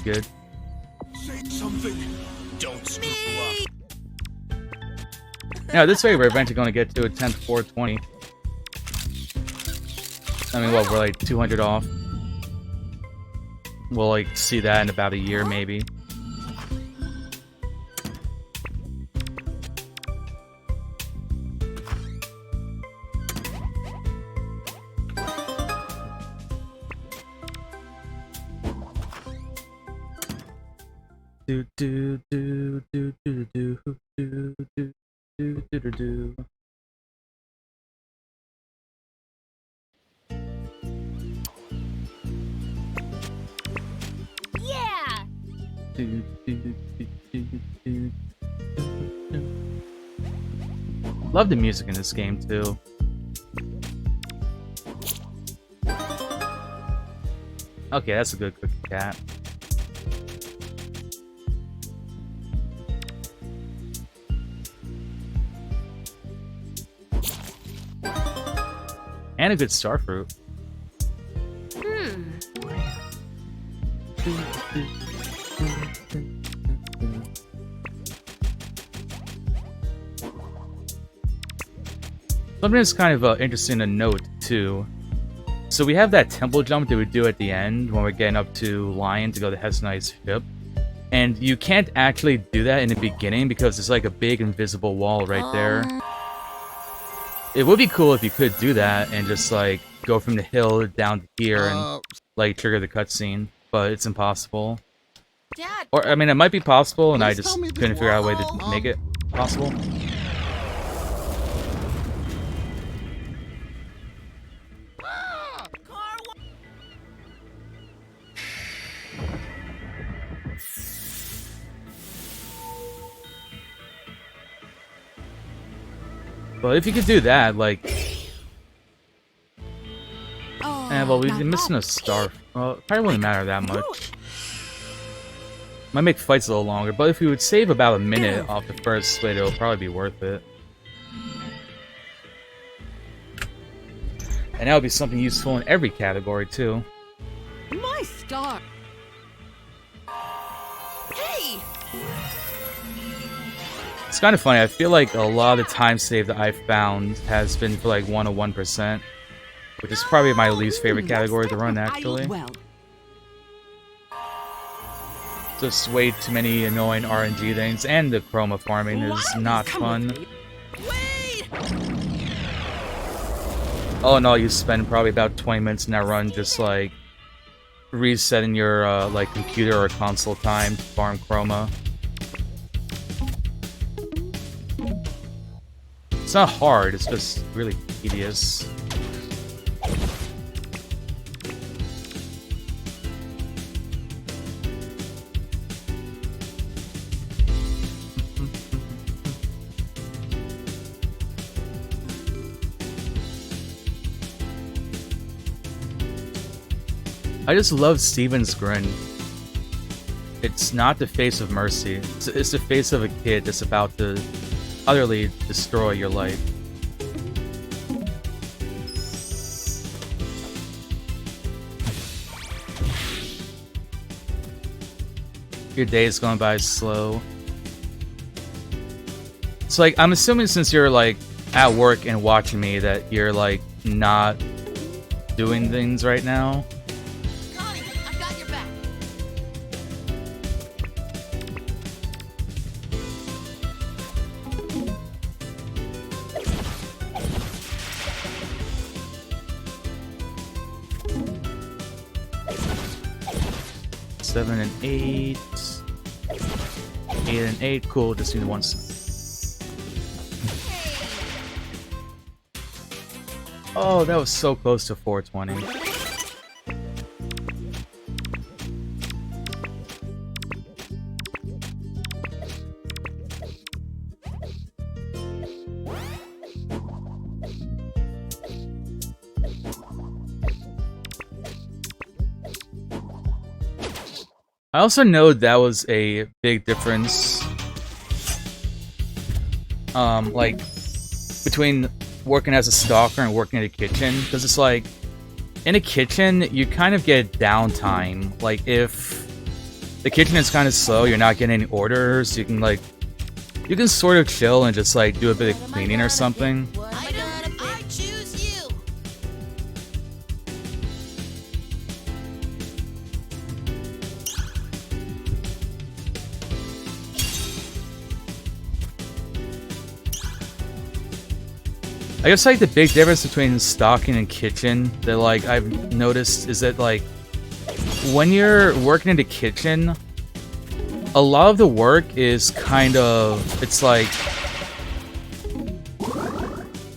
be good. Say something. Don't screw up. Yeah, this way we're eventually going to get to a 10th 420. I mean, what, we're like 200 off. We'll like see that in about a year, maybe. Do do do do do do do do do do do do. Yeah. Do, do, do, do, do, do. Love the music in this game too. Okay, that's a good cookie cat. And a good star fruit. Something that's kind of interesting to note too. So we have that temple jump that we do at the end when we're getting up to Lion to go to Hess Knight's ship. And you can't actually do that in the beginning because there's like a big invisible wall right there. It would be cool if you could do that and just like go from the hill down to here and like trigger the cutscene, but it's impossible. Dad. Or I mean, it might be possible, and I Please just tell me couldn't this figure out a way wall. to make it possible. But if you could do that, like, well, we're missing a star. Well, it probably wouldn't matter that much. Might make fights a little longer, but if we would save about a minute off the first split, it'll probably be worth it. And that would be something useful in every category, too. My star. Hey. It's kind of funny, I feel like a lot of the time save that I've found has been for like 101%. Which is probably my least favorite category to run, actually. Just way too many annoying RNG things, and the chroma farming is not fun. Oh no, you spend probably about 20 minutes in that run just like resetting your like computer or console time to farm chroma. It's not hard, it's just really tedious. I just love Steven's grin. It's not the face of mercy. It's the face of a kid that's about to utterly destroy your life. Your day is going by slow. It's like, I'm assuming since you're like at work and watching me that you're like not doing things right now. I've got your back. Seven and 8. 8 and 8. Cool, just need one. Oh, that was so close to 420. I also know that was a big difference, like, between working as a stalker and working in a kitchen, because it's like, in a kitchen, you kind of get downtime. Like, if the kitchen is kind of slow. You're not getting any orders. You can sort of chill and just like do a bit of cleaning or something. I choose you. I guess like the big difference between stocking and kitchen that like I've noticed is that like when you're working in the kitchen, a lot of the work is kind of, it's like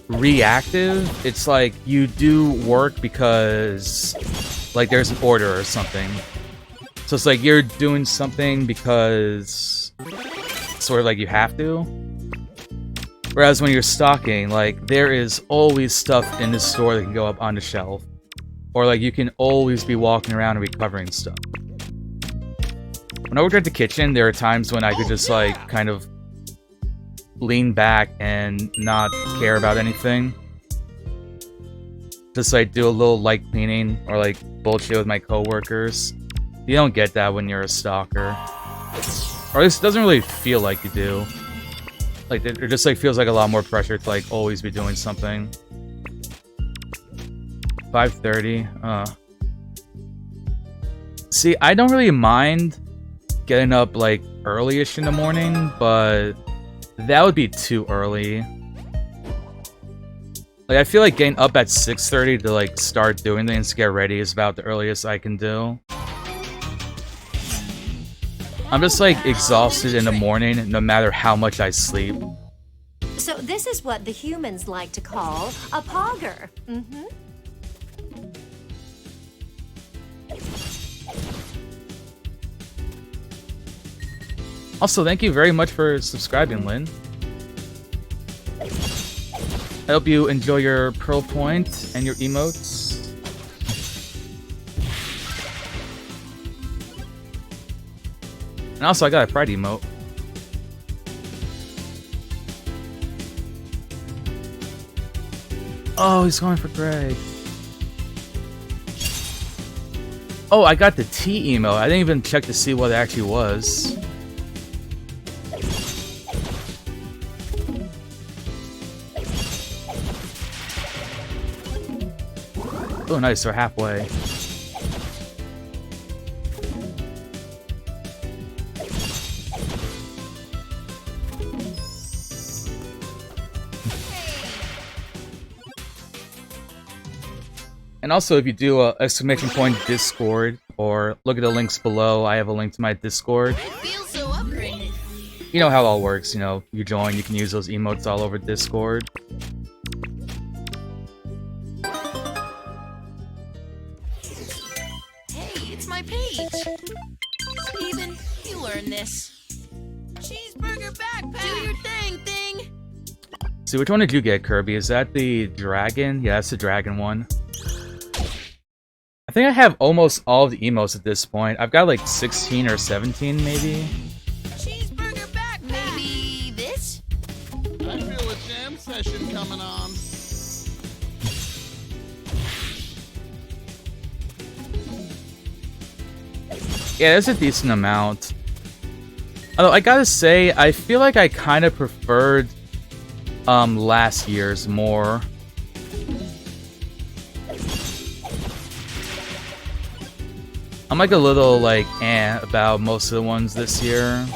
reactive. It's like you do work because like there's an order or something. So it's like you're doing something because sort of like you have to. Whereas when you're stocking, like there is always stuff in the store that can go up on the shelf. Or like you can always be walking around and recovering stuff. When I worked at the kitchen, there are times when I could just like kind of lean back and not care about anything. Just like do a little light cleaning or like bullshit with my coworkers. You don't get that when you're a stalker. Or at least it doesn't really feel like you do. Like it just like feels like a lot more pressure to like always be doing something. 5:30. See, I don't really mind getting up like early-ish in the morning, but that would be too early. Like I feel like getting up at 6:30 to like start doing things to get ready is about the earliest I can do. I'm just like exhausted in the morning no matter how much I sleep. So this is what the humans like to call a pogger. Mm-hmm. Also, thank you very much for subscribing, Lynn. I hope you enjoy your Pearl Point and your emotes. And also, I got a Pride emote. Oh, he's going for Greg. Oh, I got the T emote. I didn't even check to see what it actually was. Oh, nice. We're halfway. And also, if you do a ! Discord, or look at the links below, I have a link to my Discord. I feel so upgraded. You know how it all works, you know, you join, you can use those emotes all over Discord. Hey, it's my page. Steven, you learn this. Cheeseburger backpack. Do your thing. See, which one did you get, Kirby? Is that the dragon? Yeah, that's the dragon one. I think I have almost all of the emotes at this point. I've got like 16 or 17, maybe. Cheeseburger backpack. Maybe this? I feel a jam session coming on. Yeah, that's a decent amount. Although, I gotta say, I feel like I kind of preferred last year's more. I'm like a little like about most of the ones this year.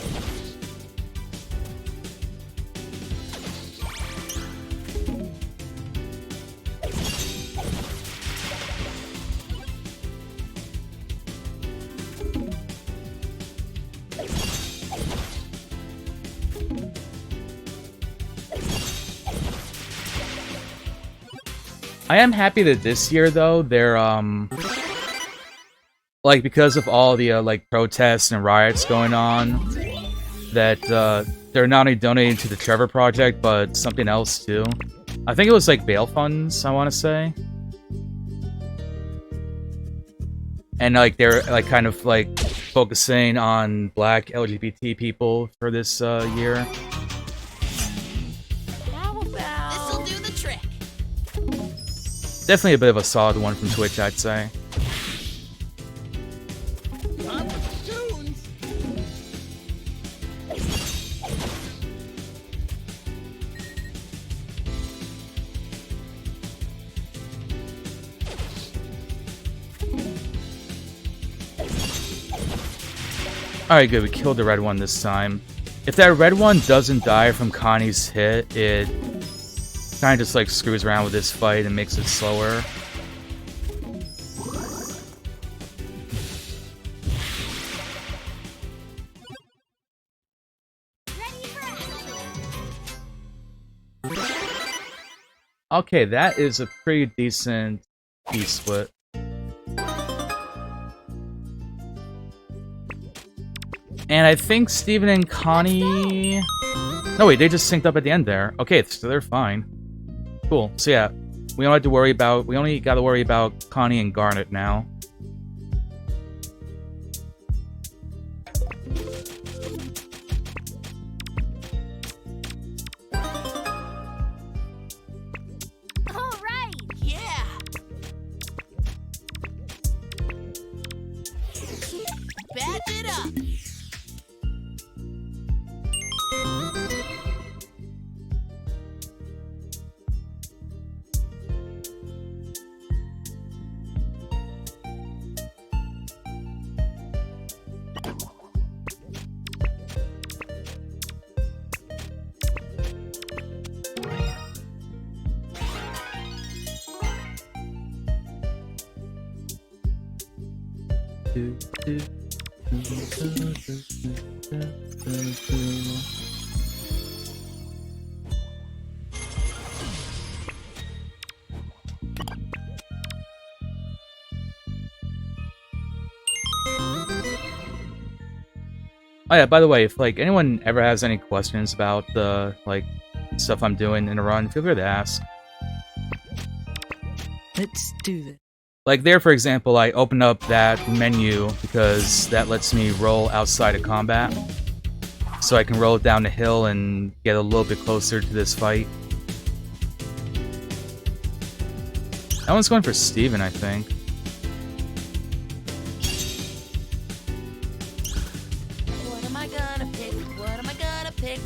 I am happy that this year though, they're like, because of all the like protests and riots going on, that they're not only donating to the Trevor Project, but something else too. I think it was like bail funds, I want to say. And like they're like kind of like focusing on Black LGBT people for this year. How about... This'll do the trick. Definitely a bit of a solid one from Twitch, I'd say. Time for the tunes. Alright, good. We killed the red one this time. If that red one doesn't die from Connie's hit, it kind of just like screws around with this fight and makes it slower. Okay, that is a pretty decent piece split. And I think Steven and Connie... No, wait, they just synced up at the end there. Okay, so they're fine. Cool. So yeah, we don't have to worry about... We only gotta worry about Connie and Garnet now. All right. Yeah. Badge it up. Oh yeah, by the way, if like anyone ever has any questions about the like stuff I'm doing in a run, feel free to ask. Let's do this. Like there, for example, I opened up that menu because that lets me roll outside of combat. So I can roll down the hill and get a little bit closer to this fight. That one's going for Steven, I think. What am I gonna pick? What am I gonna pick?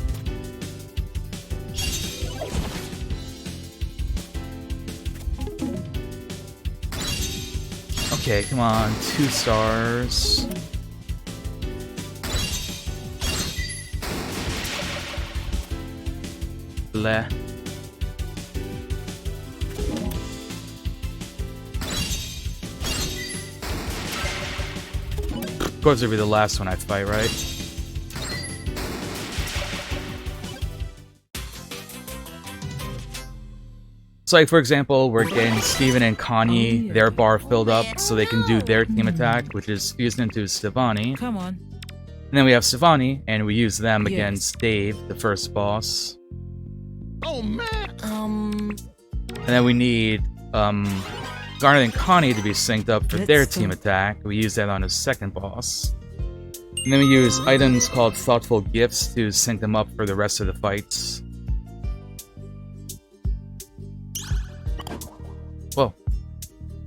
Okay, come on, 2 stars. Bleh. Of course, it'll be the last one I fight, right? So, like, for example, we're getting Steven and Connie, their bar filled up so they can do their team attack, which is fused into Stevani. Come on. And then we have Stevani, and we use them against Dave, the first boss. Oh man! And then we need Garnet and Connie to be synced up for their team attack. We use that on the second boss. And then we use items called Thoughtful Gifts to sync them up for the rest of the fights. Whoa.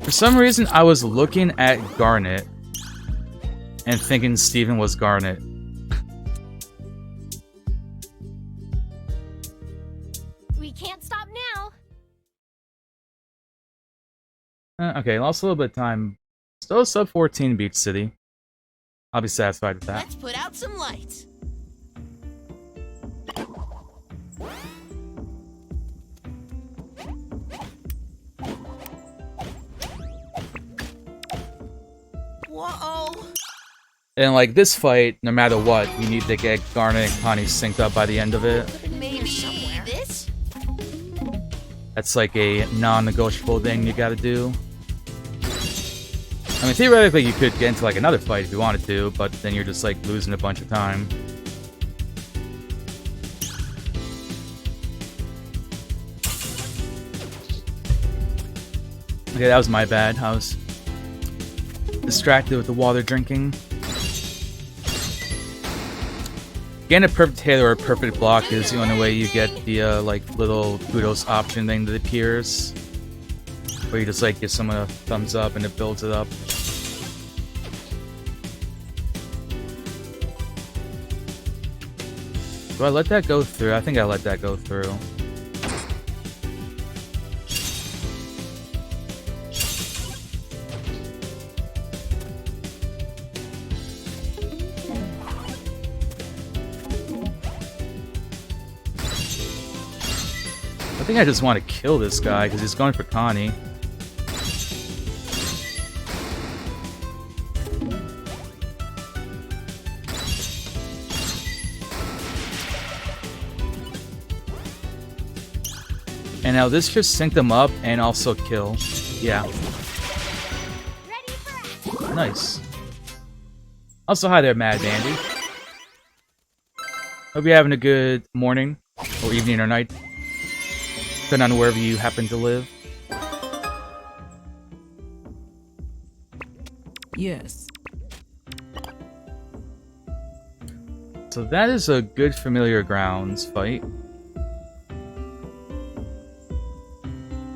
For some reason, I was looking at Garnet and thinking Steven was Garnet. We can't stop now. Okay, lost a little bit of time. Still sub 14 Beach City. I'll be satisfied with that. Let's put out some lights. Whoa! And like this fight, no matter what, you need to get Garnet and Connie synced up by the end of it. Maybe this? That's like a non-negotiable thing you gotta do. I mean, theoretically, you could get into like another fight if you wanted to, but then you're just like losing a bunch of time. Okay, that was my bad. I was distracted with the water drinking. Getting a perfect hit or a perfect block is the only way you get the like little kudos option thing that appears, where you just like give someone a thumbs up and it builds it up. Do I let that go through? I think I let that go through. I think I just want to kill this guy because he's going for Connie. And now this should sync them up and also kill. Yeah. Nice. Also, hi there, Mad Dandy. Hope you're having a good morning, or evening, or night, depending on wherever you happen to live. Yes. So that is a good familiar grounds fight.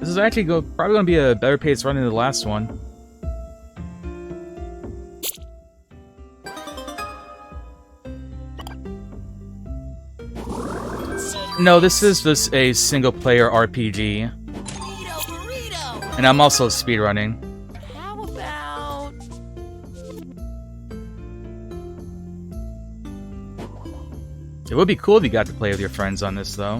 This is actually probably going to be a better pace run than the last one. No, this is just a single-player RPG. Burrito. And I'm also speedrunning. How about... It would be cool if you got to play with your friends on this, though.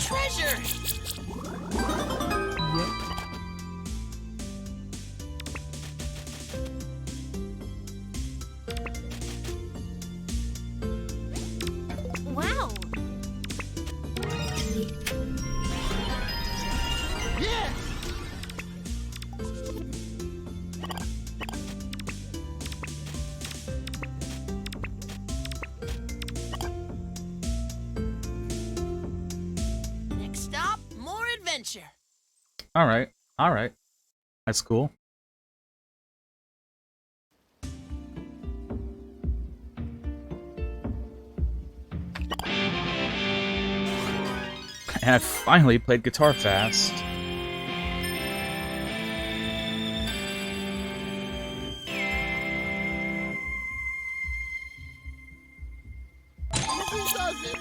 treasure? Yep. Wow. Yeah! Next stop, more adventure. Alright, alright. That's cool. And I finally played guitar fast. Who does it?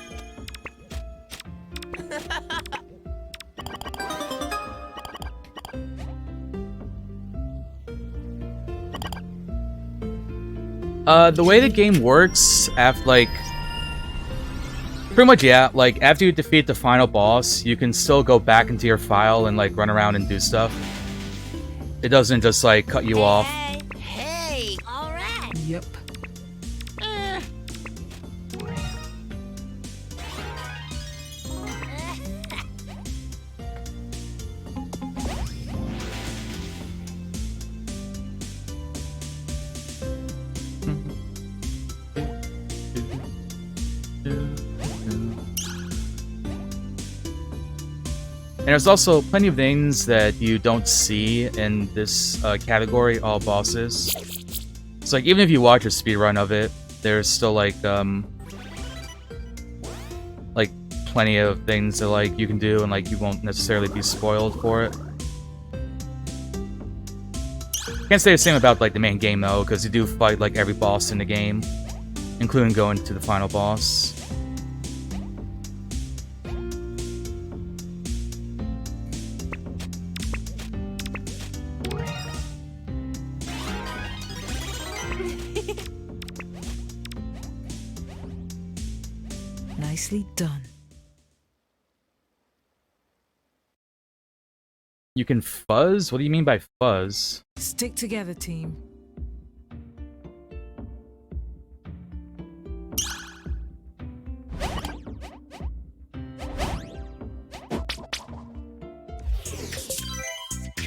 The way the game works, after pretty much, yeah, like, after you defeat the final boss, you can still go back into your file and, like, run around and do stuff. It doesn't just, like, cut you off. Hey, All right. Yep. And there's also plenty of things that you don't see in this category, all bosses. It's like, even if you watch a speedrun of it, there's still like plenty of things that like you can do and like you won't necessarily be spoiled for it. Can't say the same about like the main game though, because you do fight like every boss in the game, including going to the final boss. Nicely done. You can fuzz? What do you mean by fuzz? Stick together, team.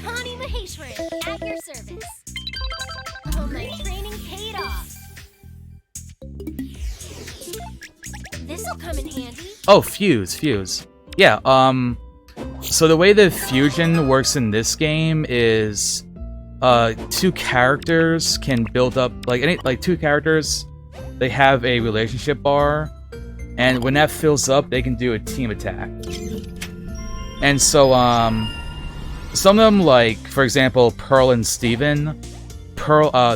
Connie Maheshwari, at your service. Oh, my training paid off. This'll come in handy. Oh, fuse. Yeah, so the way the fusion works in this game is two characters can build up two characters, they have a relationship bar, and when that fills up they can do a team attack. And so some of them, like for example Pearl and Steven,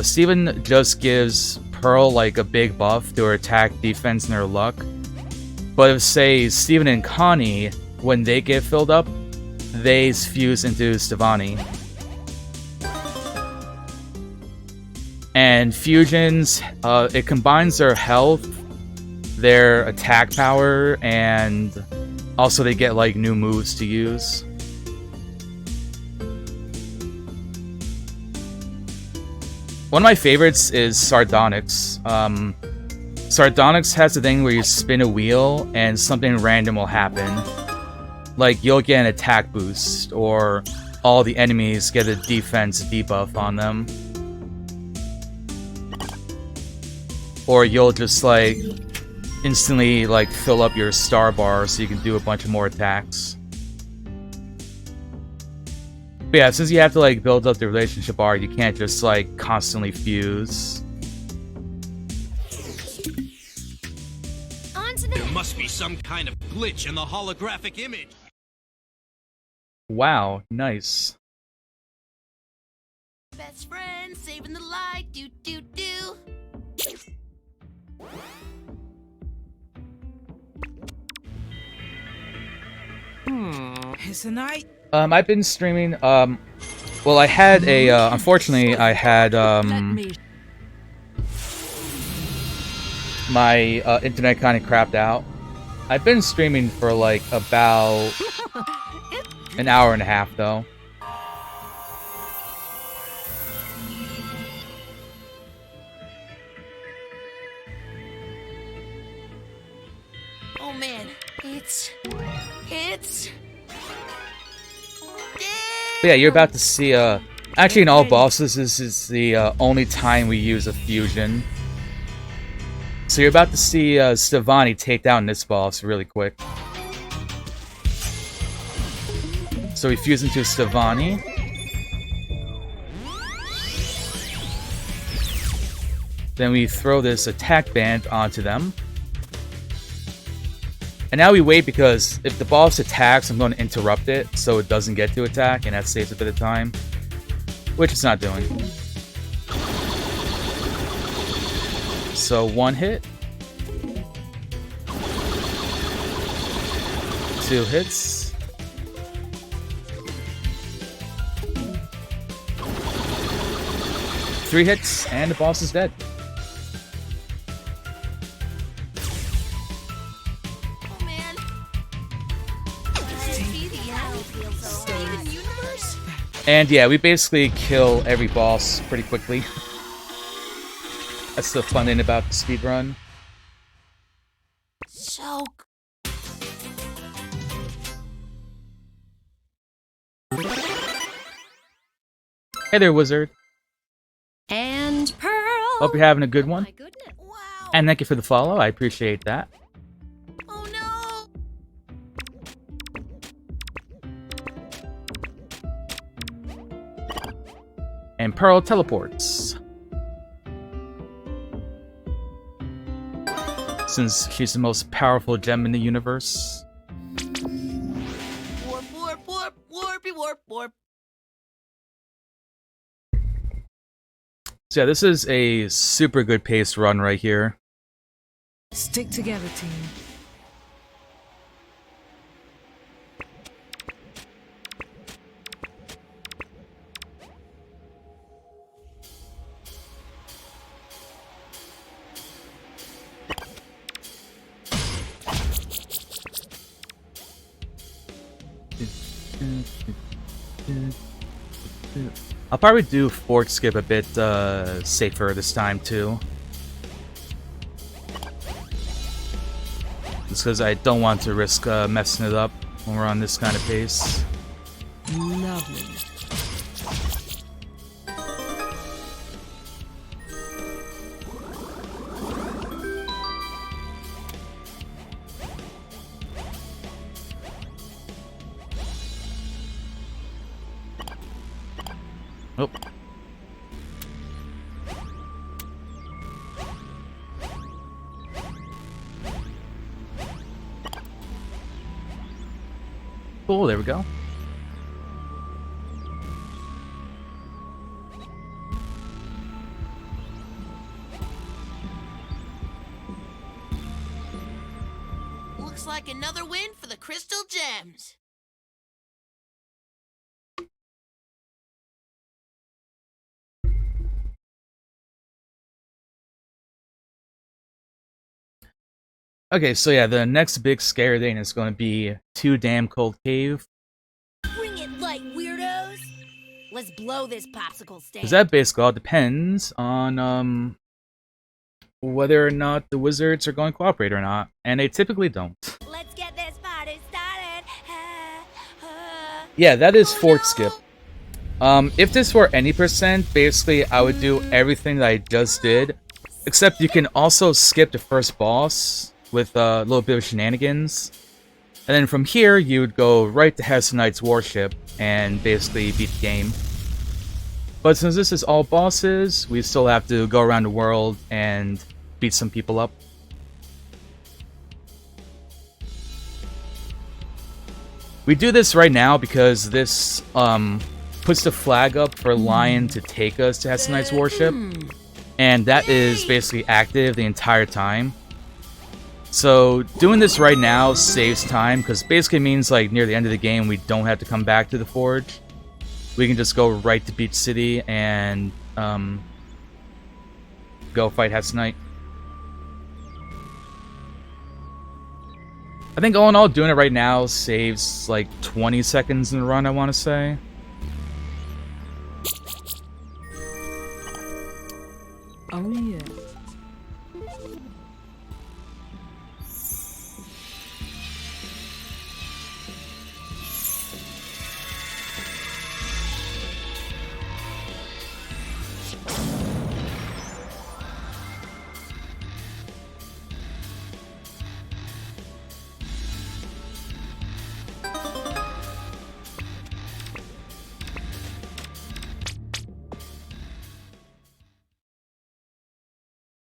Steven just gives Pearl like a big buff to her attack, defense, and her luck. But if, say, Steven and Connie, when they get filled up, they fuse into Stevani. And fusions, it combines their health, their attack power, and also they get like new moves to use. One of my favorites is Sardonyx. Sardonyx has a thing where you spin a wheel and something random will happen. Like you'll get an attack boost, or all the enemies get a defense debuff on them. Or you'll just like instantly like fill up your star bar so you can do a bunch of more attacks. But yeah, since you have to like build up the relationship bar, you can't just like constantly fuse. On to the There must be some kind of glitch in the holographic image. Wow, nice. Best friend, saving the light, do do do. It's a night. I've been streaming. Well, I had a. Unfortunately, I had Let me. my internet kind of crapped out. I've been streaming for like about an hour and a half, though. Oh man, it's. But yeah, you're about to see. Actually, in all bosses, this is the only time we use a fusion. So you're about to see Stevani take down this boss really quick. So we fuse into Stevani. Then we throw this attack band onto them. And now we wait because if the boss attacks, I'm going to interrupt it so it doesn't get to attack, and that saves a bit of time. Which it's not doing. So 1 hit. 2 hits. 3 hits, and the boss is dead. Oh man. Could it be the end? Steven Universe? And yeah, we basically kill every boss pretty quickly. That's the fun thing about the speedrun. So. Hey there, wizard. And Pearl. Hope you're having a good one. My goodness. Wow. And thank you for the follow, I appreciate that. Oh no. And Pearl teleports. Since she's the most powerful gem in the universe. Warp, warp, warp, warpy, warp, warp. So yeah, this is a super good paced run right here. Stick together, team. I'll probably do fork skip a bit safer this time too. Just because I don't want to risk messing it up when we're on this kind of pace. Lovely. Oh. Cool, there we go. Looks like another win for the Crystal Gems. Okay, so yeah, the next big scary thing is going to be Too Damn Cold Cave. Bring it light, weirdos! Let's blow this popsicle stand. Because that basically all depends on whether or not the wizards are going to cooperate or not, and they typically don't. Let's get this party started. Yeah, that is Oh, Fort no. Skip. If this were any percent, basically I would do everything that I just did, except you can also skip the first boss with a little bit of shenanigans. And then from here, you would go right to Hess Knight's warship and basically beat the game. But since this is all bosses, we still have to go around the world and beat some people up. We do this right now because this puts the flag up for Lion to take us to Hess Knight's warship. And that is basically active the entire time. So doing this right now saves time, because basically means like near the end of the game we don't have to come back to the forge. We can just go right to Beach City and go fight Hess Knight. I think all in all, doing it right now saves like 20 seconds in the run, I want to say. Oh yeah.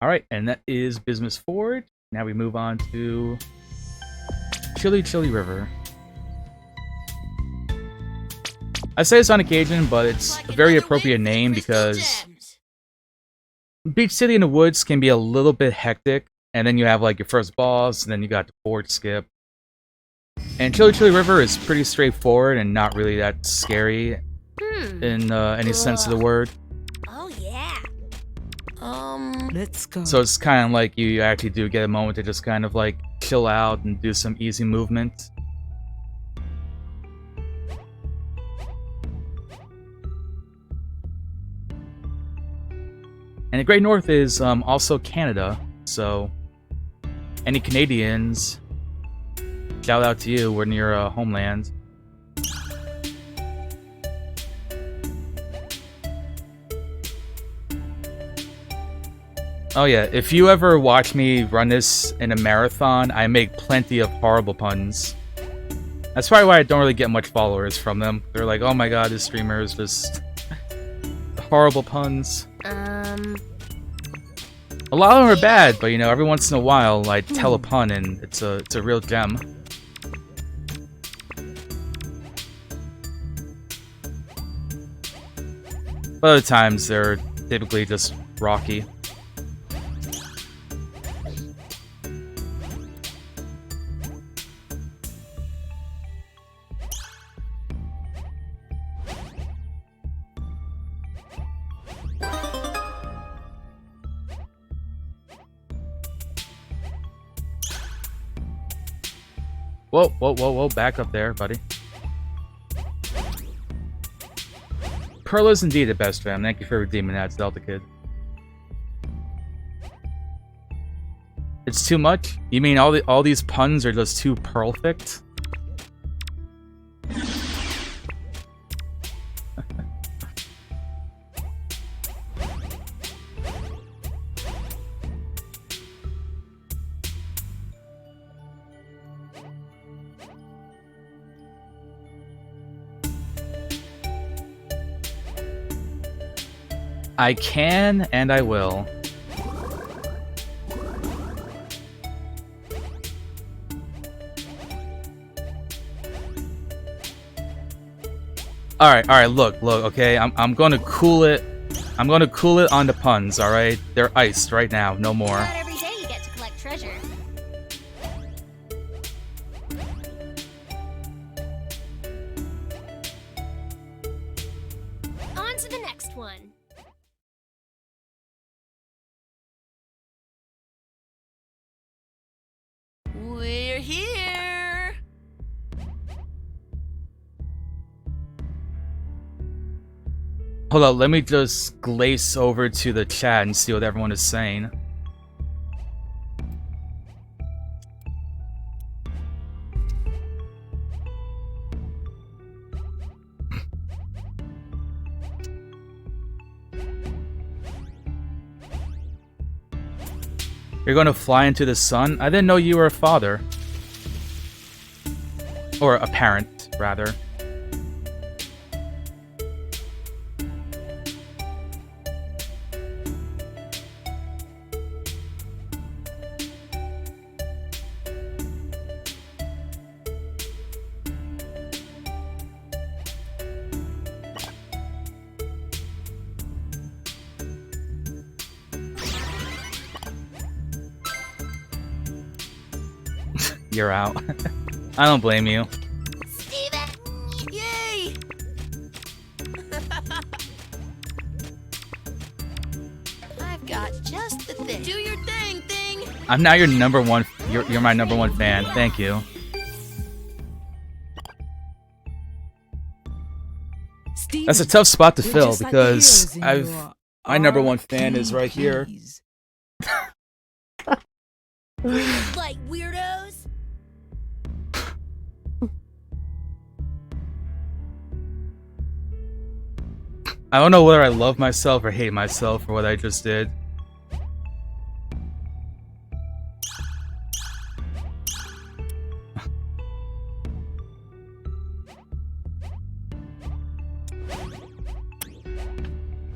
Alright, and that is Bismuth Forge. Now we move on to Chili Chili River. I say this on occasion, but it's a very appropriate name because Beach City in the Woods can be a little bit hectic, and then you have like your first boss, and then you got the Forge Skip. And Chili Chili River is pretty straightforward and not really that scary in any sense of the word. Oh yeah. Let's go. So it's kind of like you actually do get a moment to just kind of like chill out and do some easy movement. And the Great North is also Canada, so any Canadians, shout out to you, we're near homeland. Oh yeah, if you ever watch me run this in a marathon, I make plenty of horrible puns. That's probably why I don't really get much followers from them. They're like, oh my god, this streamer is just horrible puns. A lot of them are bad, but you know, every once in a while I tell a pun and it's a real gem. But other times they're typically just rocky. Whoa, whoa, whoa, whoa, back up there, buddy. Pearl is indeed the best fam. Thank you for redeeming that, Delta Kid. It's too much? You mean all these puns are just too perfect? I can, and I will. Alright, look, okay? I'm gonna cool it. I'm gonna cool it on the puns, alright? They're iced right now, no more. Not every day you get to collect treasure. On to the next one. Hold up, let me just glaze over to the chat and see what everyone is saying. You're going to fly into the sun? I didn't know you were a father. Or a parent, rather. You're out. I don't blame you. Steven! Yay! I've got just the thing. Do your thing. I'm now your number one. You're my number one fan. Thank you. Steven, That's a tough spot to you're fill just like the because heroes in your my number one fan is right here. RPGs. Like weirdos? I don't know whether I love myself or hate myself for what I just did.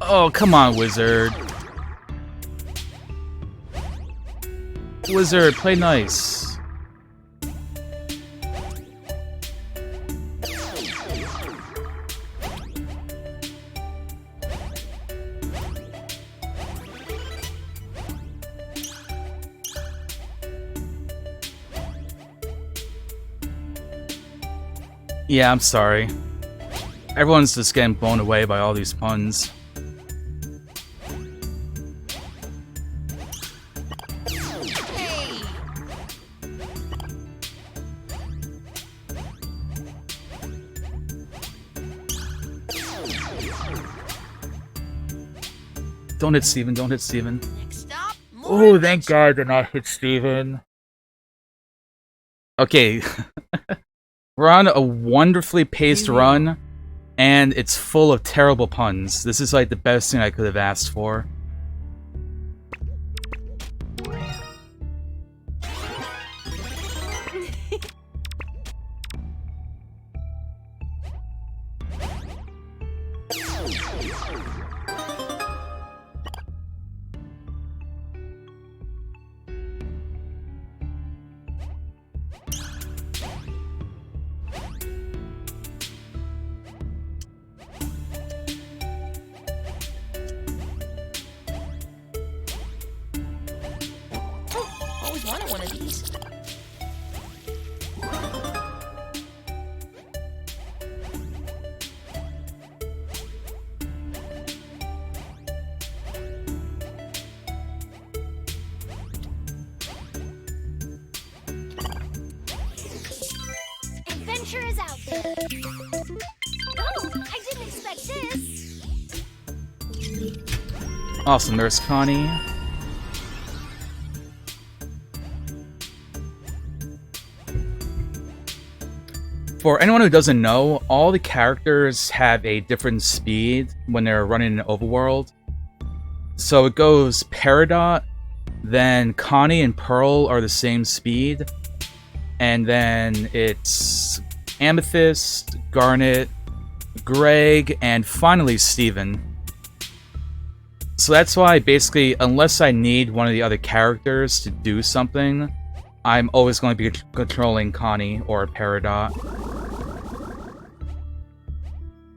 Oh, come on, Wizard. Wizard, play nice. Yeah, I'm sorry. Everyone's just getting blown away by all these puns. Hey! Don't hit Steven, don't hit Steven. Next stop, more Oh, thank God I did not hit Steven. Okay. We're on a wonderfully paced run, and it's full of terrible puns. This is like the best thing I could have asked for. Always wanted one of these. Adventure is out there. Oh, I didn't expect this. Awesome, there's Connie. For anyone who doesn't know, all the characters have a different speed when they're running in Overworld. So it goes Peridot, then Connie and Pearl are the same speed, and then it's Amethyst, Garnet, Greg, and finally Steven. So that's why, basically, unless I need one of the other characters to do something, I'm always going to be controlling Connie or Peridot.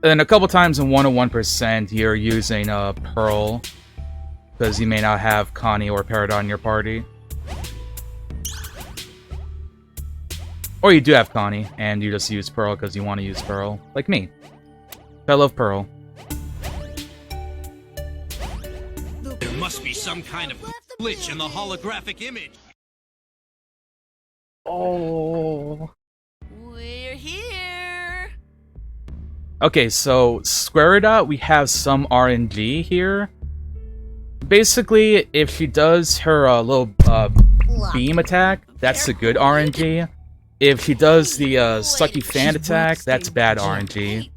And a couple times in 101%, you're using Pearl, because you may not have Connie or Peridot in your party. Or you do have Connie, and you just use Pearl because you want to use Pearl. Like me. I love Pearl. There must be some kind of glitch in the holographic image. Oh. We're here. Okay, so Squaridot, we have some RNG here. Basically, if she does her little beam attack, that's a good RNG. If she does the sucky fan attack, that's bad RNG.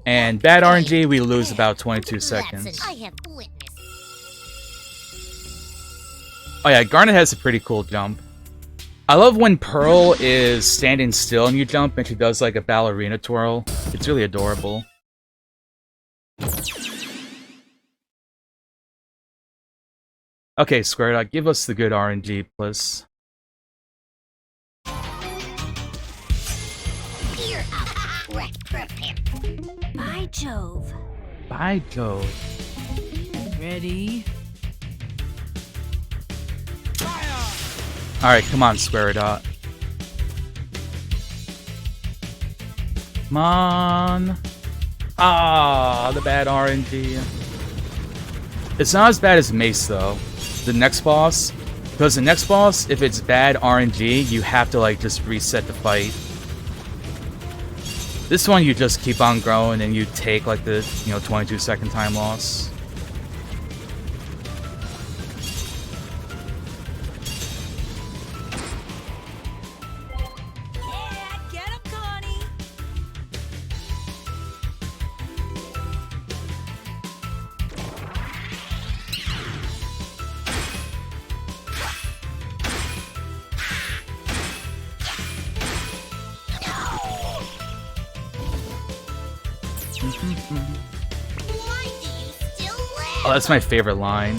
And bad RNG, we lose about 22 seconds. I have witnessed. Oh yeah, Garnet has a pretty cool jump. I love when Pearl is standing still and you jump and she does like a ballerina twirl. It's really adorable. Okay, Squaredot, give us the good RNG, please. You're up. Prepare. By Jove. By Jove. Ready? Alright, come on, Squaredot. Come on. Ah, the bad RNG. It's not as bad as Mace, though. The next boss. Because the next boss, if it's bad RNG, you have to, like, just reset the fight. This one, you just keep on growing and you take, like, the, 22-second time loss. Yeah, get him, Connie. Why do you still live? Oh, that's my favorite line.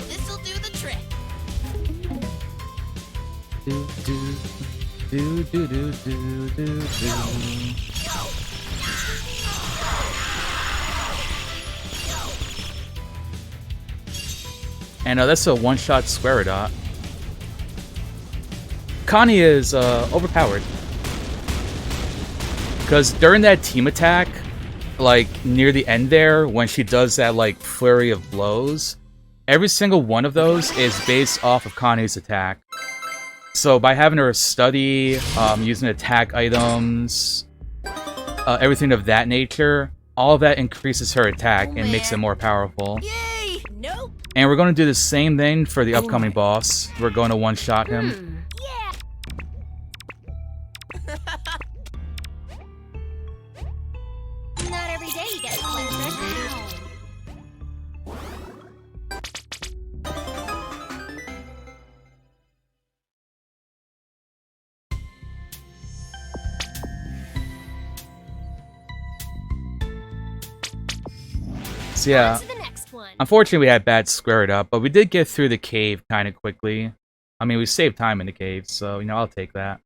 This'll do the trick. Do, do, do, do, do, do, do, do. And that's a one-shot Squaredot. Connie is overpowered. Because during that team attack, like near the end there, when she does that like flurry of blows, every single one of those is based off of Connie's attack. So by having her study, using attack items, everything of that nature, all of that increases her attack and makes it more powerful. Yay! Nope. And we're going to do the same thing for the upcoming boss. We're going to one-shot him. Yeah. Not every day you get to play this. So yeah, On to the next one. unfortunately we had bad Squaredot, but we did get through the cave kind of quickly. I mean, we saved time in the cave, so, I'll take that.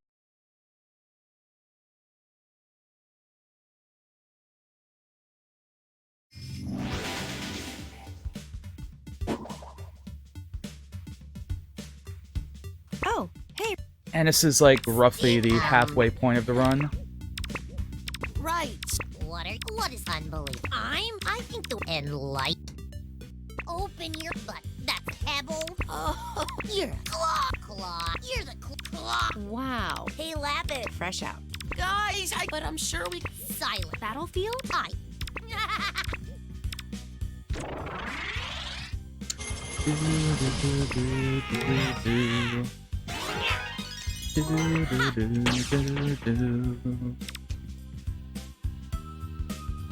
Oh, hey. And this is like roughly the halfway point of the run. Right. What is unbelievable? I think the light. Open your butt. That's Pebble. Oh, You're claw. You're the claw. wow. Hey, Lappet. Fresh out. Guys, but I'm sure we... Silent. Battlefield? I.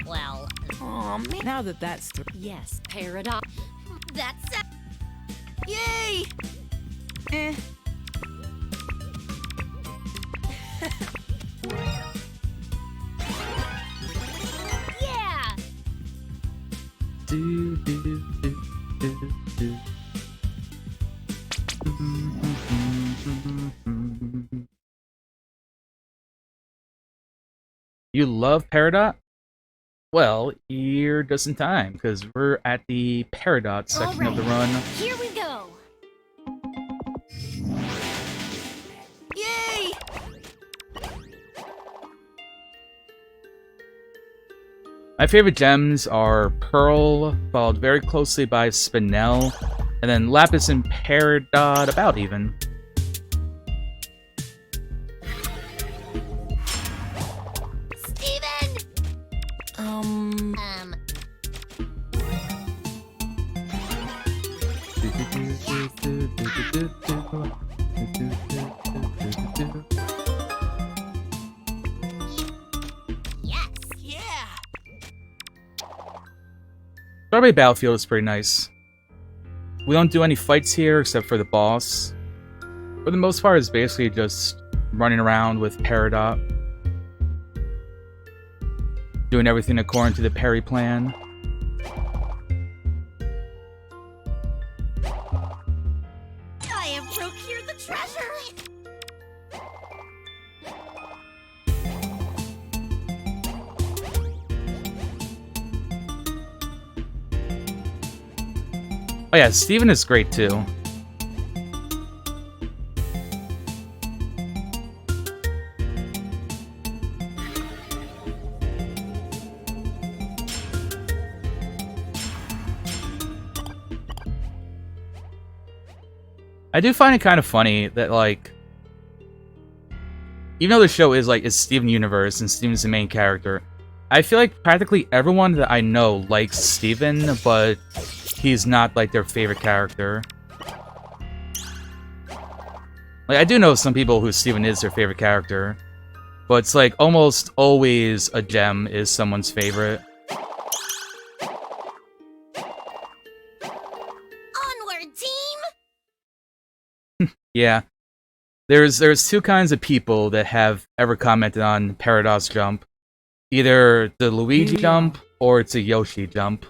Well, Aw, man. Now that that's through. yes, paradox. That's Yay! Eh. yeah. You love Peridot? Well, you're just in time, because we're at the Peridot section of the run. Here we go. Yay! My favorite gems are Pearl, followed very closely by Spinel, and then Lapis and Peridot about even. Steven! Um. Yes. Yeah. Strawberry Battlefield is pretty nice. We don't do any fights here except for the boss. For the most part, it's basically just running around with Peridot. Doing everything according to the Perry plan. I have procured the treasure. Oh yeah, Steven is great too. I do find it kind of funny that, like, even though the show is Steven Universe and Steven's the main character, I feel like practically everyone that I know likes Steven, but he's not like their favorite character. Like, I do know some people who Steven is their favorite character, but it's like almost always a gem is someone's favorite. Onward, team. Yeah. There's two kinds of people that have ever commented on Peridot's jump. Either the Luigi jump or it's a Yoshi jump.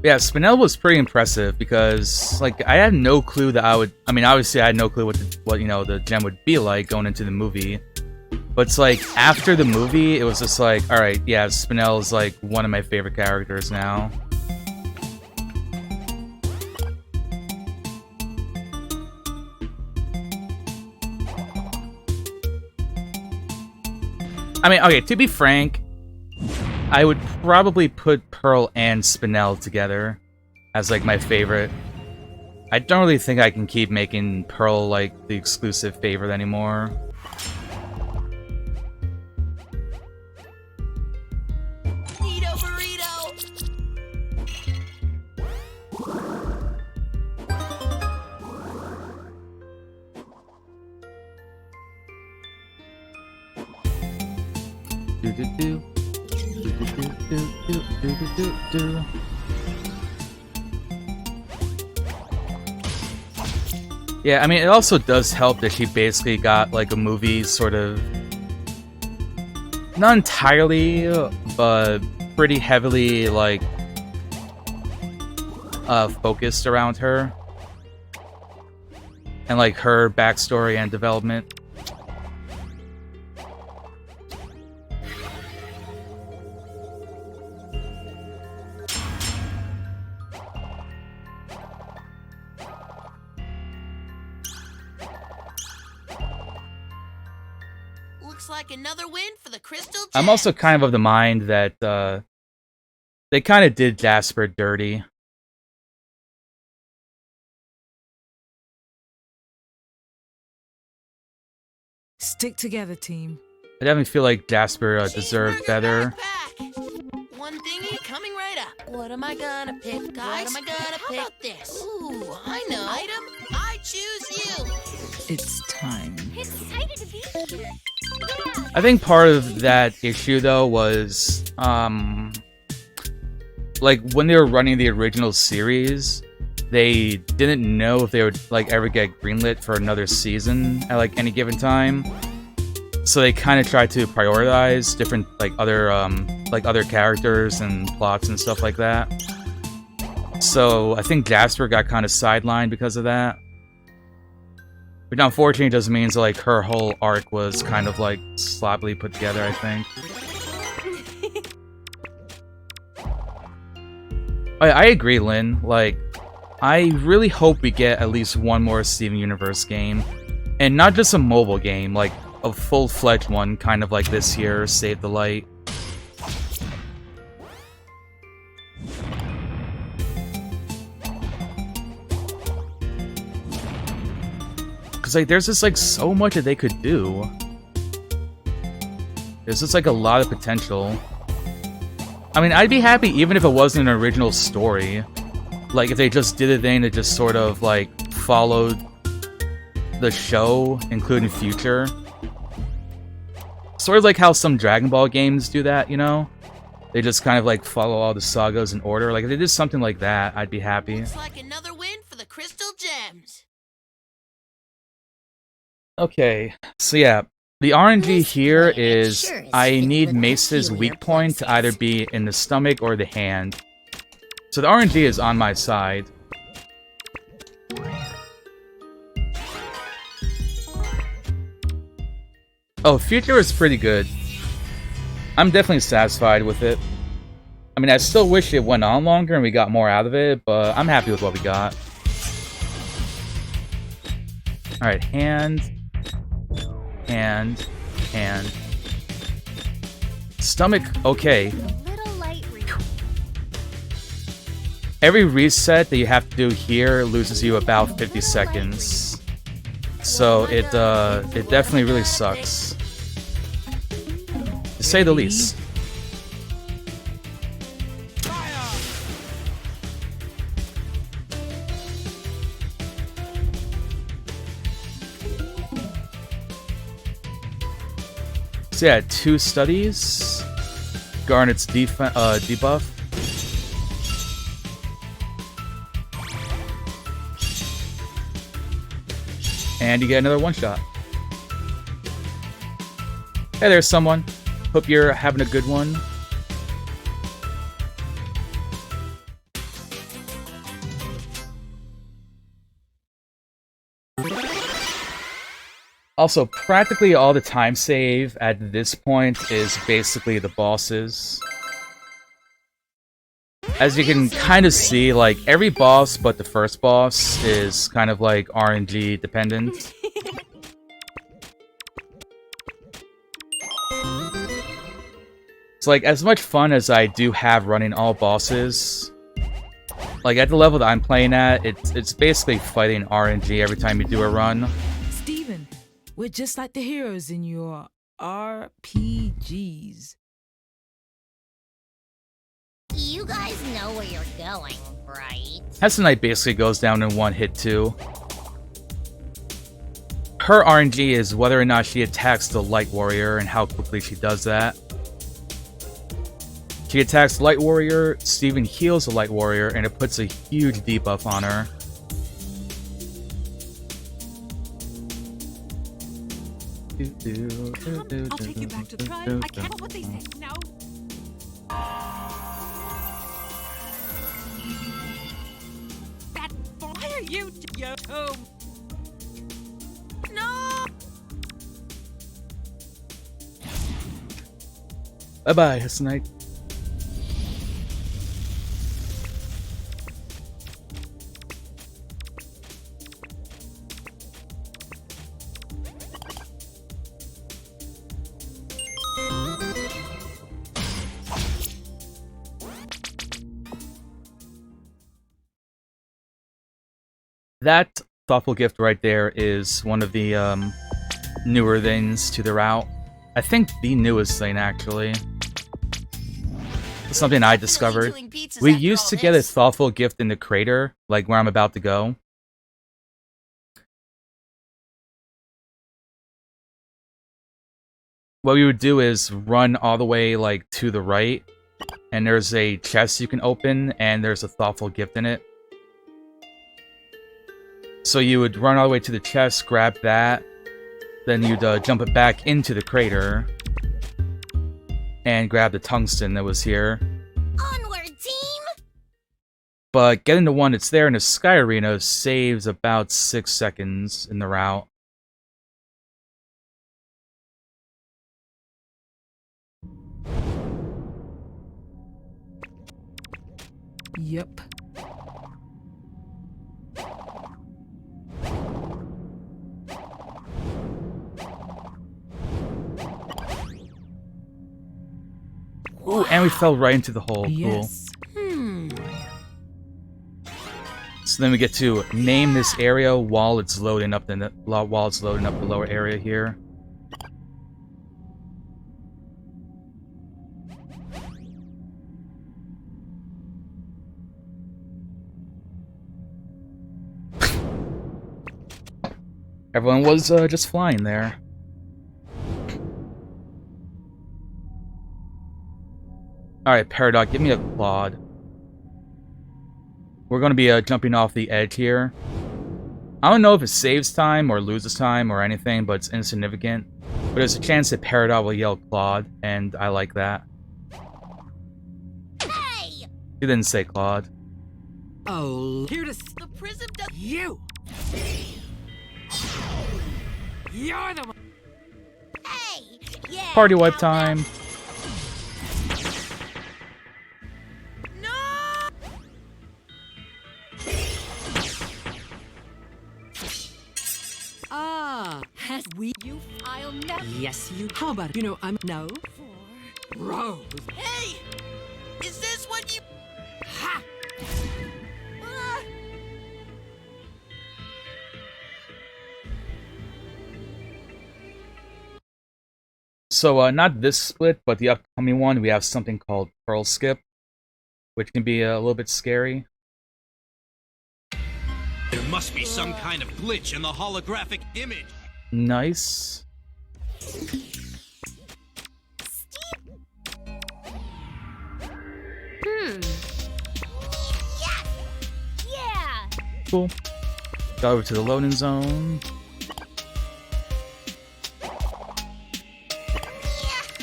Yeah, Spinel was pretty impressive because, like, I had no clue that I mean, obviously I had no clue what you know, the gem would be like going into the movie. But it's like, after the movie, it was just like, alright, yeah, Spinel is like one of my favorite characters now. I mean, okay, to be frank, I would probably put Pearl and Spinel together as like my favorite. I don't really think I can keep making Pearl like the exclusive favorite anymore. Burrito, burrito. Do do do. Do do do do do do do do. Yeah, I mean, it also does help that she basically got like a movie sort of not entirely, but pretty heavily like focused around her and like her backstory and development. Looks like another win for the Crystal Gems. I'm also kind of the mind that they kind of did Jasper dirty. Stick together, team. I definitely feel like Jasper deserved Cheeseburger better. backpack. One thingy coming right up. What am I gonna pick, guys? What am I gonna pick? How about this? Ooh, I know. Item, I choose you. It's time. Excited to be here. I think part of that issue though was like when they were running the original series, they didn't know if they would like ever get greenlit for another season at like any given time. So they kind of tried to prioritize different like other characters and plots and stuff like that. So I think Jasper got kind of sidelined because of that. But unfortunately, it just means like her whole arc was kind of like sloppily put together, I think. I agree, Lynn. Like, I really hope we get at least one more Steven Universe game. And not just a mobile game, like a full-fledged one, kind of like this year, Save the Light. Cause like there's just like so much that they could do. There's just like a lot of potential. I mean, I'd be happy even if it wasn't an original story. Like if they just did a thing that just sort of like followed the show, including future. Sort of like how some Dragon Ball games do that, you know? They just kind of like follow all the sagas in order. Like if they did something like that, I'd be happy. Looks like another win for the Crystal Gems. Okay, so yeah. The RNG here is I need Mace's weak point to either be in the stomach or the hand. So the RNG is on my side. Oh, future is pretty good. I'm definitely satisfied with it. I mean, I still wish it went on longer and we got more out of it, but I'm happy with what we got. Alright, hand. Stomach, okay. Every reset that you have to do here loses you about 50 seconds. So it definitely really sucks. To say the least. So yeah, 2 studies. Garnet's debuff. And you get another one-shot. Hey there, someone. Hope you're having a good one. Also, practically all the time save at this point is basically the bosses. As you can kind of see, like, every boss but the first boss is kind of like RNG dependent. So like, as much fun as I do have running all bosses, like at the level that I'm playing at, it's basically fighting RNG every time you do a run. Steven, we're just like the heroes in your RPGs. You guys know where you're going, right? Hessa Knight basically goes down in one hit too. Her RNG is whether or not she attacks the Light Warrior and how quickly she does that. She attacks Light Warrior, Steven heals the Light Warrior, and it puts a huge debuff on her. I'll take you back to the tribe. I can't what they say. No. Why are you home? No! Bye-bye, Hessa Knight. That thoughtful gift right there is one of the newer things to the route. I think the newest thing, actually. It's something I discovered. We used to get a thoughtful gift in the crater, like where I'm about to go. What we would do is run all the way like to the right, and there's a chest you can open, and there's a thoughtful gift in it. So you would run all the way to the chest, grab that, then you'd jump it back into the crater, and grab the tungsten that was here. Onward, team! But getting the one that's there in the Sky Arena saves about 6 seconds in the route. Yep. Ooh, and we fell right into the hole. Yes. Hmm. So then we get to name this area while it's loading up the lower area here. Everyone was just flying there. Alright, Paradox, give me a Claude. We're going to be jumping off the edge here. I don't know if it saves time or loses time or anything, but it's insignificant. But there's a chance that Paradox will yell Claude, and I like that. Hey! He didn't say Claude. Oh, here to The prism does. you. You're the one. Hey! Yeah! Party wipe now time. No! Has we you? I'll never. Yes, you. How about it? You know I'm no. Rose. Hey! Is this what you. Ha! Ah! So, not this split, but the upcoming one, we have something called Pearl Skip, which can be a little bit scary. There must be some kind of glitch in the holographic image. Nice. Yes! Yeah! Cool. Got over to the loading zone.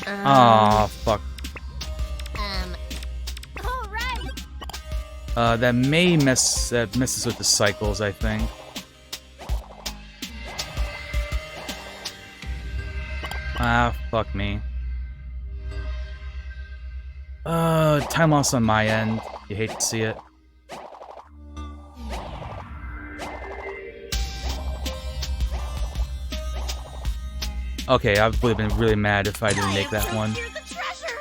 Aw, fuck. All right. That messes with the cycles, I think. Ah, fuck me. Time loss on my end. You hate to see it. Okay, I would have been really mad if I didn't make that one. Here's the treasure.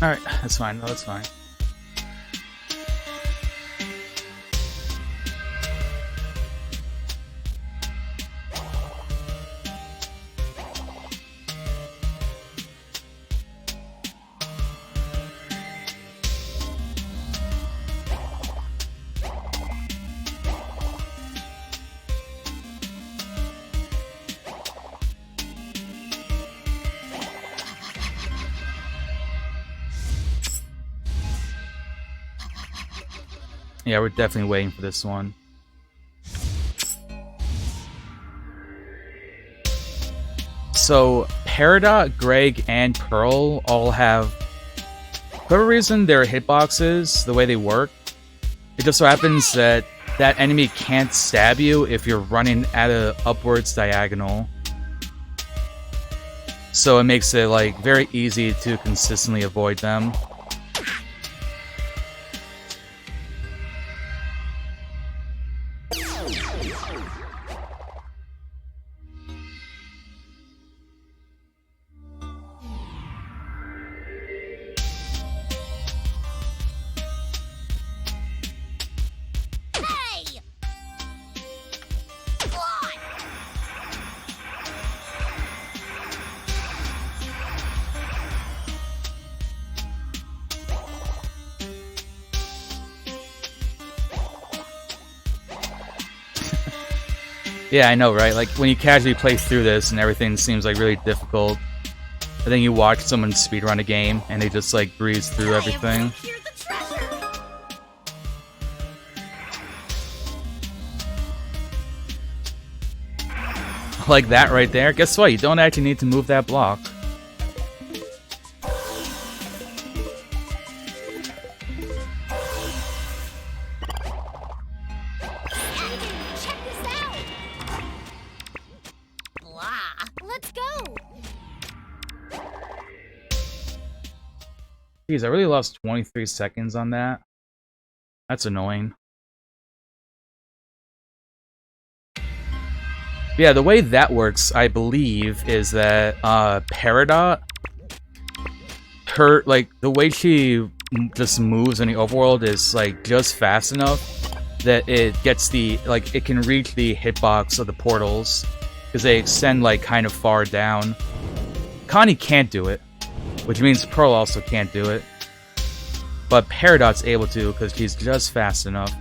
Alright, that's fine. No, that's fine. Yeah, we're definitely waiting for this one. So, Peridot, Greg, and Pearl all have... For whatever reason, their hitboxes, the way they work, it just so happens that that enemy can't stab you if you're running at a upwards diagonal. So it makes it, like, very easy to consistently avoid them. Hey! What? Yeah, I know, right? Like, when you casually play through this and everything seems, like, really difficult, and then you watch someone speedrun a game, and they just, like, breeze through everything. Here's the treasure. Like that right there. Guess what? You don't actually need to move that block. Check this out. Blah. Let's go. Jeez, I really lost 23 seconds on that. That's annoying. Yeah, the way that works, I believe, is that Peridot, the way she just moves in the overworld is like just fast enough that it gets it can reach the hitbox of the portals because they extend like kind of far down. Connie can't do it, which means Pearl also can't do it. But Peridot's able to because she's just fast enough.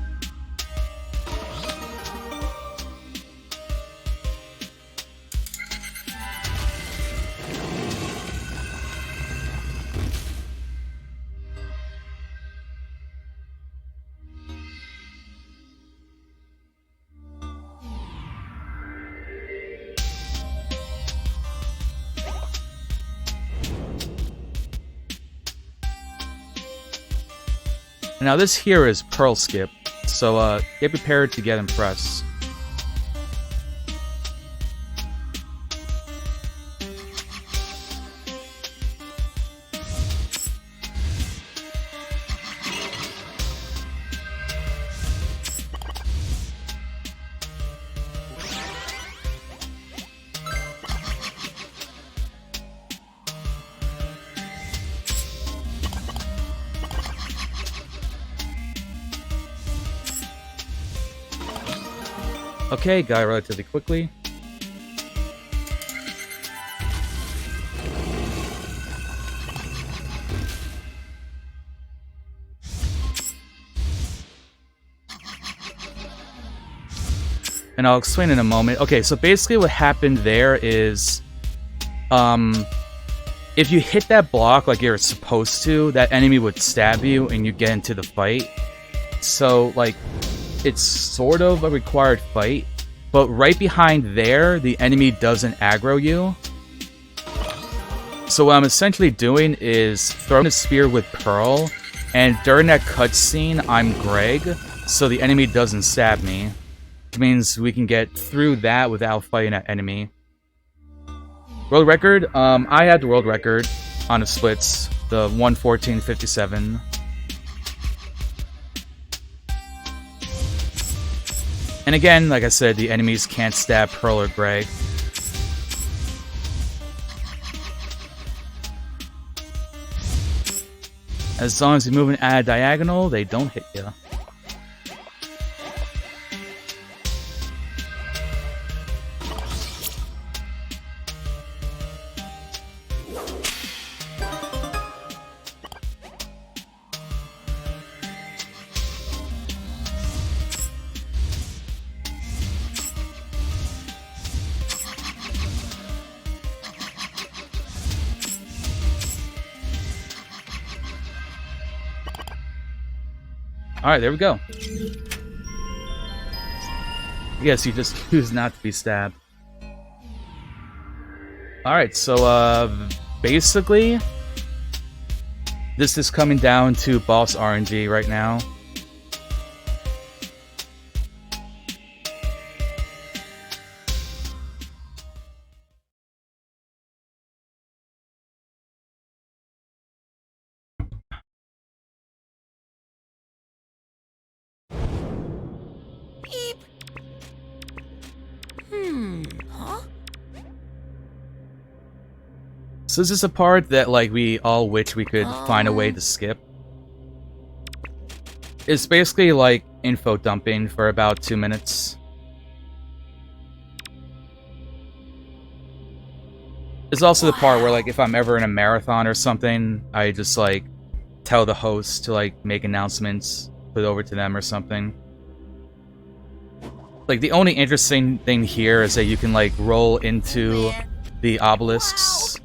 Now this here is Pearl Skip, so get prepared to get impressed. Okay, got it relatively quickly. And I'll explain in a moment. Okay, so basically what happened there is, if you hit that block like you're supposed to, that enemy would stab you and you get into the fight. So, like, it's sort of a required fight, but right behind there, the enemy doesn't aggro you. So what I'm essentially doing is throwing a spear with Pearl, and during that cutscene, I'm Greg, so the enemy doesn't stab me. Which means we can get through that without fighting that enemy. World record? I had the world record on the splits, the 1:14:57. And again, like I said, the enemies can't stab Pearl or Greg. As long as you're moving at a diagonal, they don't hit you. Alright, there we go. I guess you just choose not to be stabbed. Alright, so basically, this is coming down to boss RNG right now. So this is a part that, like, we all wish we could find a way to skip. It's basically like info dumping for about 2 minutes. It's also the part where, like, if I'm ever in a marathon or something, I just, like, tell the host to, like, make announcements, put it over to them or something. Like, the only interesting thing here is that you can, like, roll into the obelisks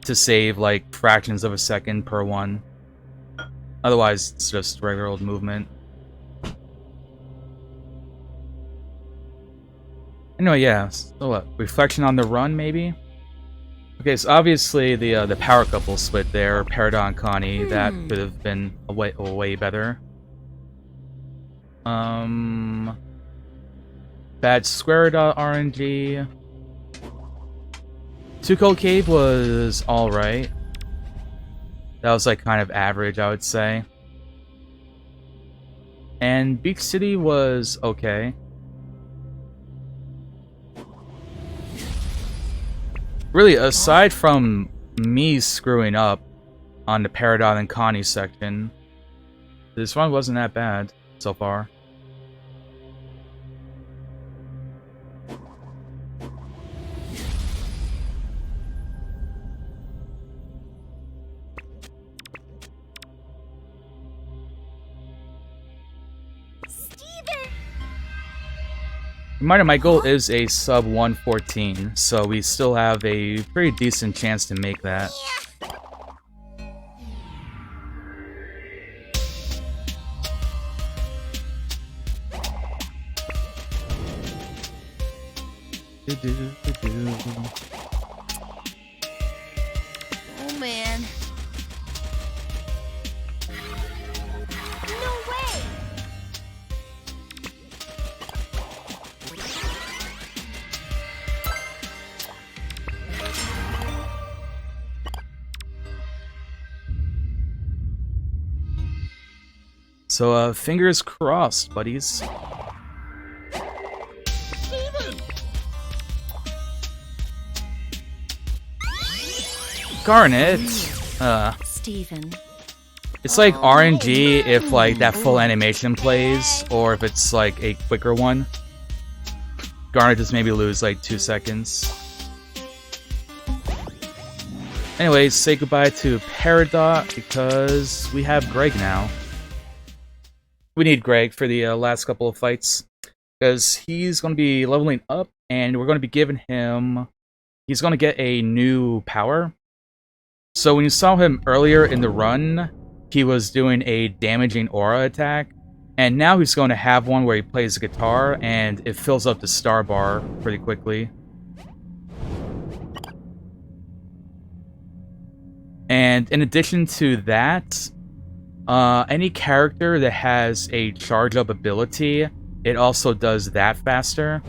to save, like, fractions of a second per one. Otherwise, it's just regular old movement. Anyway, yeah, so what? Reflection on the run, maybe? Okay, so obviously the power couple split there, Peridot and Connie, that could have been way better. Bad square dot RNG. Too Cold Cave was alright. That was, like, kind of average, I would say. And Beach City was okay. Really, aside from me screwing up on the Peridot and Connie section, this one wasn't that bad so far. Reminder, my goal is a sub 114, so we still have a pretty decent chance to make that. Oh man. No way! So, fingers crossed, buddies. Garnet. Steven. It's like RNG if like that full animation plays, or if it's like a quicker one. Garnet just maybe lose like 2 seconds. Anyways, say goodbye to Peridot because we have Greg now. We need Greg for the last couple of fights because he's going to be leveling up and we're going to be giving him... He's going to get a new power. So when you saw him earlier in the run, he was doing a damaging aura attack. And now he's going to have one where he plays the guitar and it fills up the star bar pretty quickly. And in addition to that, any character that has a charge-up ability, it also does that faster.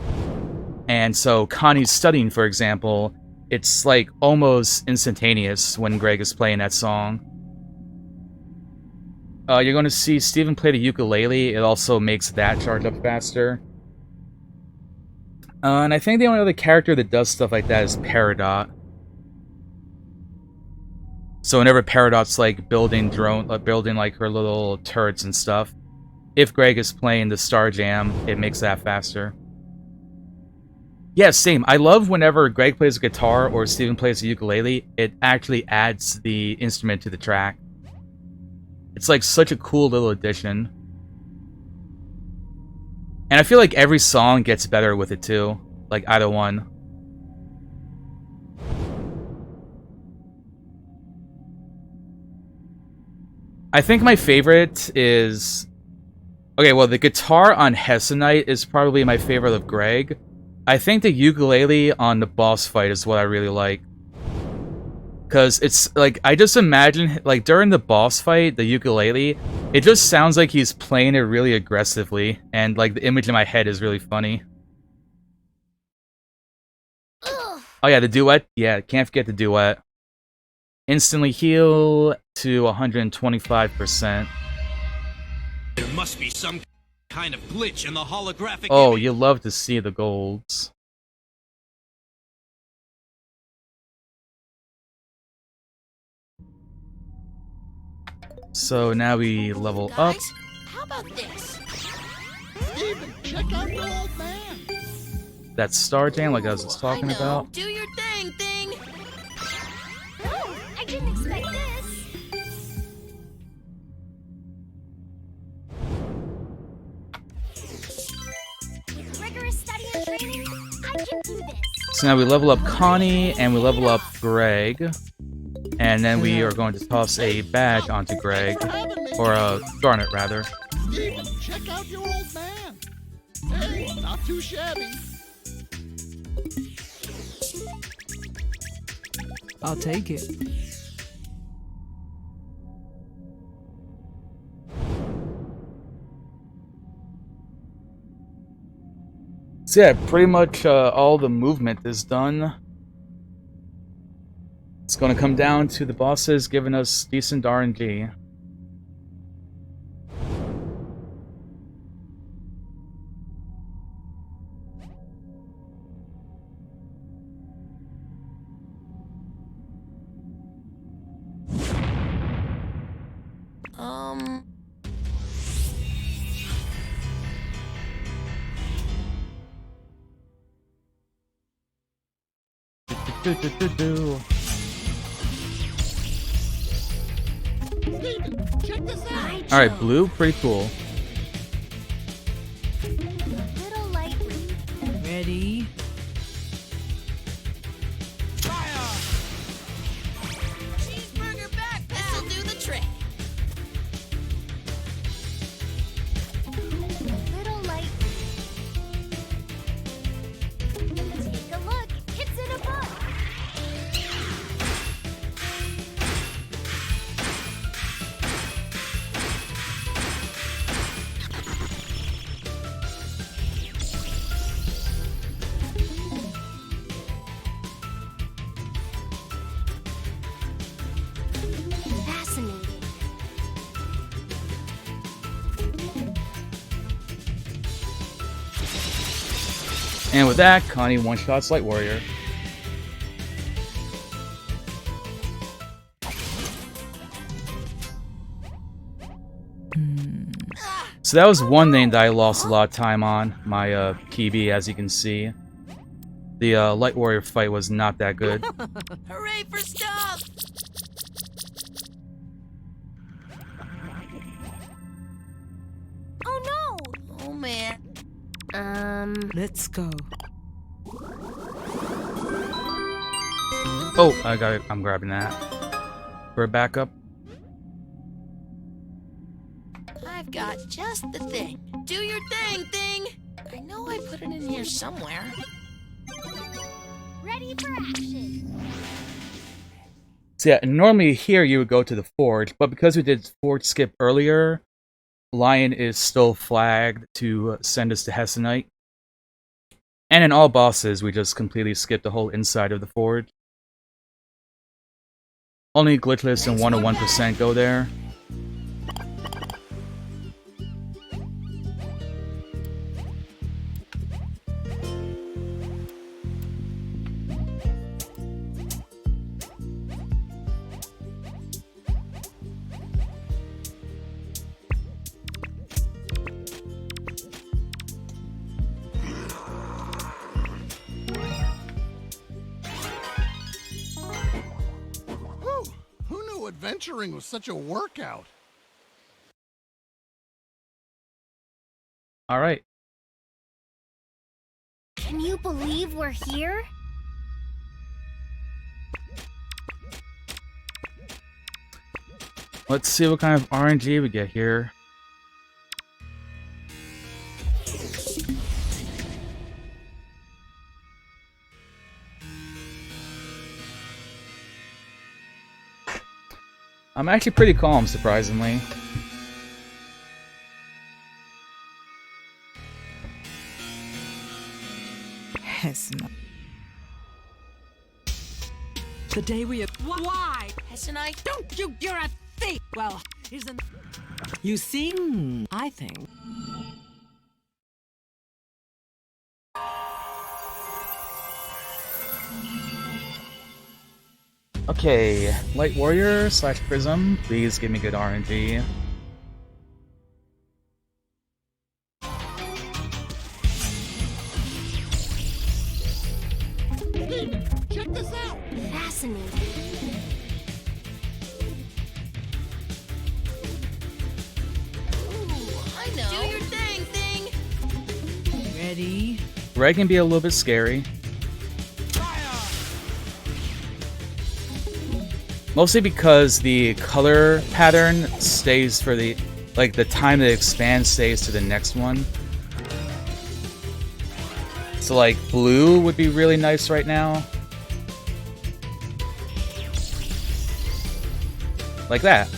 And so Connie's Studying, for example, it's like almost instantaneous when Greg is playing that song. You're going to see Steven play the ukulele. It also makes that charge up faster. And I think the only other character that does stuff like that is Peridot. So whenever Peridot's like building like her little turrets and stuff, if Greg is playing the Star Jam, it makes that faster. Yeah, same. I love whenever Greg plays a guitar or Steven plays the ukulele, it actually adds the instrument to the track. It's like such a cool little addition. And I feel like every song gets better with it too. Like either one. I think my favorite is... Okay, well, the guitar on Hessonite is probably my favorite of Greg. I think the ukulele on the boss fight is what I really like. Because it's, like, I just imagine, like, during the boss fight, the ukulele, it just sounds like he's playing it really aggressively. And, like, the image in my head is really funny. Ugh. Oh yeah, the duet. Yeah, can't forget the duet. Instantly heal to 125%. There must be some kind of glitch in the holographic Oh, image. you love to see the golds. So now we level up. Guys, how about this? Steven, check out your old man. That's Star Jam, like I was just I talking know. about. Do your thing. No, I didn't expect this. With rigorous study and training, I can do this. So now we level up Connie, and we level up Greg. And then we are going to toss a badge onto Greg. Or Garnet, rather. Steven, check out your old man. Hey, not too shabby. I'll take it. So yeah, pretty much all the movement is done. It's going to come down to the bosses giving us decent RNG. Steven, check this out. All right, blue, pretty cool. Little light. Ready? Cheeseburger back. This'll do the trick. Little light. Take a look. It's in a book. Fascinating. And with that, Connie one-shots Light Warrior. So that was one thing that I lost a lot of time on, my PB, as you can see. The Light Warrior fight was not that good. Hooray for stuff! Oh no! Oh man. Let's go. Oh, I'm grabbing that. For a backup. I've got just the thing. Do your thing. I know I put it in here somewhere. Ready for action. So yeah, normally here you would go to the forge, but because we did forge skip earlier, Lion is still flagged to send us to Hessenite. And in all bosses, we just completely skip the whole inside of the forge. Only glitchless and 101% go there. Who knew adventuring was such a workout? All right. Can you believe we're here? Let's see what kind of RNG we get here. I'm actually pretty calm, surprisingly. Hessenite. The day we have. Why? Hessenite? Don't you? You're a thief. Well, isn't. You see, I think. Okay, Light Warrior / Prism, please give me good RNG. Steven, check this out. Fascinating. Ooh, I know. Do your thing. Ready? Red can be a little bit scary. Mostly because the color pattern stays for the, like, the time that it expands stays to the next one. So, like, blue would be really nice right now. Like that.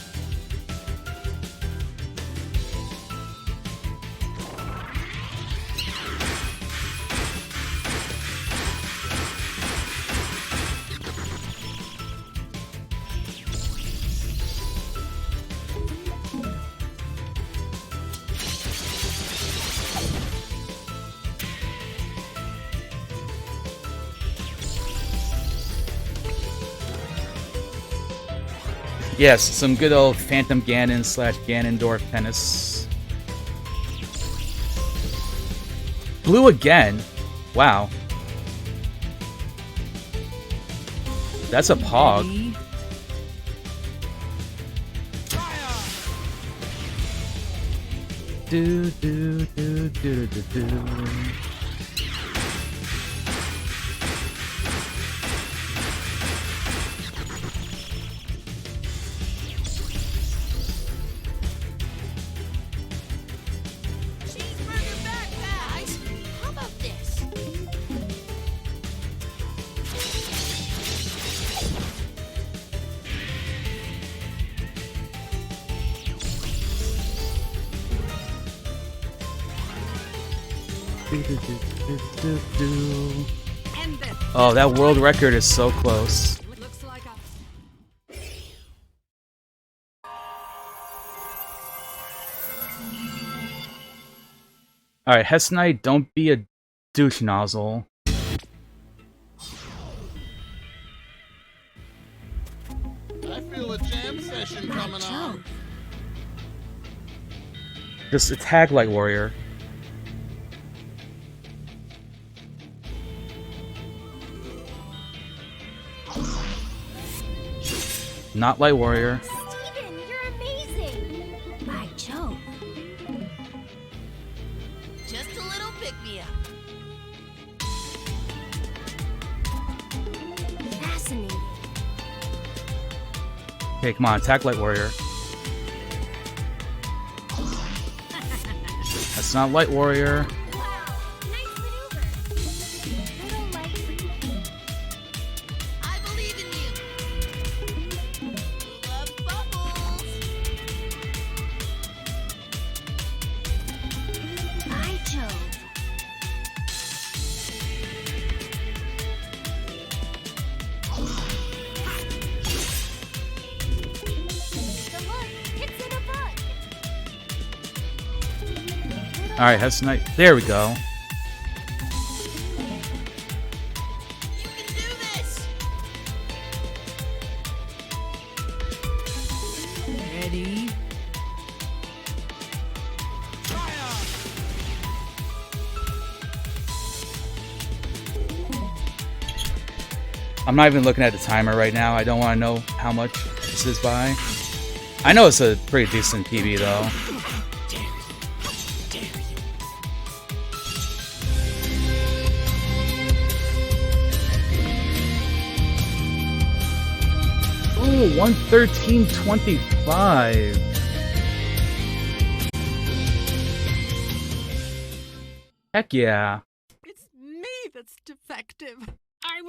Yes, some good old Phantom Ganon / Ganondorf tennis. Blue again? Wow. That's a pog. Ready? Do do do do do do. Cheeseburger backpack. Guys, how about this? Do, do, do, do, do, do. And then Oh, that world record is so close. looks like a Alright, Hess Knight, don't be a douche nozzle. I feel a jam session coming on. Just attack like warrior. Not light warrior. Steven, you're amazing! By Jove. Just a little pick-me-up. Fascinating. Okay, come on, attack light warrior. That's not light warrior. Wow, nice maneuver. Little light. I believe in you. Love bubbles. By Jove. The look, it's in a book. Alright, Hess Knight. There we go. You can do this. ready. I'm not even looking at the timer right now. I don't want to know how much this is by. I know it's a pretty decent PB though. Ooh, 113.25. Heck yeah. It's me that's defective.